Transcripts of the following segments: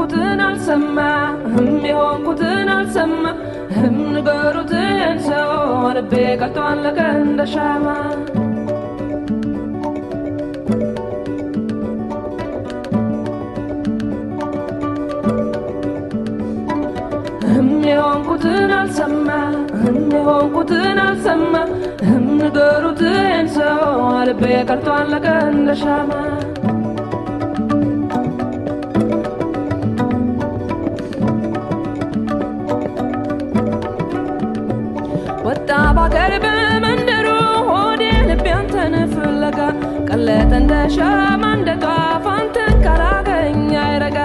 የሆንኩትን አልሰማ የሆንኩትን አልሰማ ንገሩትን ሰው ልቤ ቀልጦ አለቀ እንደ ሻማ የሆንኩትን አልሰማ የሆንኩትን አልሰማ ንገሩትን ሰው ልቤ ቀልጦ አለቀ እንደ ሻማ ወጣ ባገር በመንደሩ ሆዴ ልቤ አንተን ፍለጋ ቀለጠ እንደ ሻማ እንደ ጧፍ አንተን ካላገኝ አይረጋ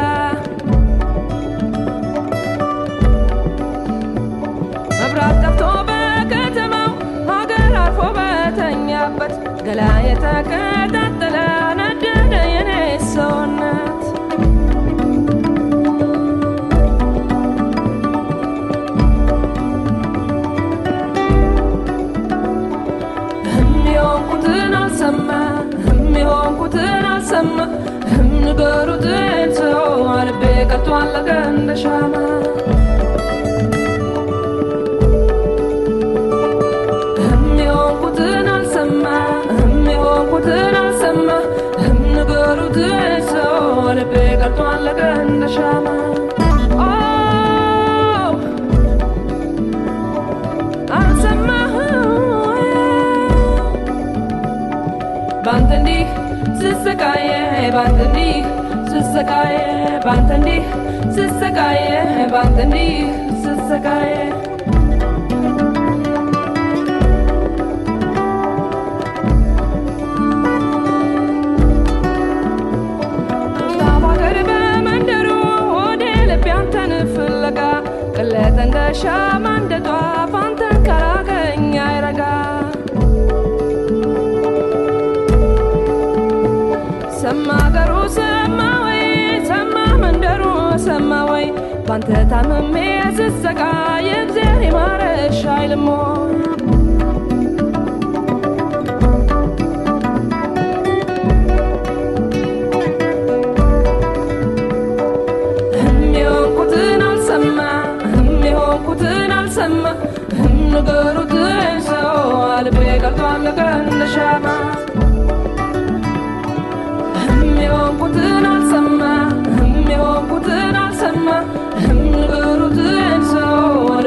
መብራት ጠፍቶ በከተማው ሀገር አርፎ በተኛበት ገላ የተቀጣጠለ ነደደ የኔ ሰውነት የሆንኩትን አልሰማ ንገሩትን ሰው ልቤ ቀልጦ አለቀ እንደ ሻማ የሆንኩትን አልሰማ የሆንኩትን አልሰማ ንገሩትን ሰው ልቤ ቀልጦ አለቀ እንደ ሻማ ባንተ እንዲህ ስሰቃየ ባንተ እንዲህ ስሰቃየ ባንተ እንዲህ ስሰቃየ ባንተ እንዲህ ስሰቃየ ባገር በመንደሩ ሆዴ ልቤ አንተን ፍለጋ ቀለጠ እንደ ሻማ እንደ ጧፍ አንተን ካላገኝ አይረጋ ሰማ ገሩ ሰማ ወይ ሰማ መንደሩ ሰማ ወይ ባንተ ታምሜ ስሰቃይ እግዚአብሔር ይማረሽ አይልሞ የሆንኩትን አልሰማ የሆንኩትን አልሰማ ንገሩትን ሰው ልቤ ቀልጦ አለቀ እንደ ሻማ የሆንኩትን አልሰማ የሆንኩትን አልሰማ ንገሩትን ሰው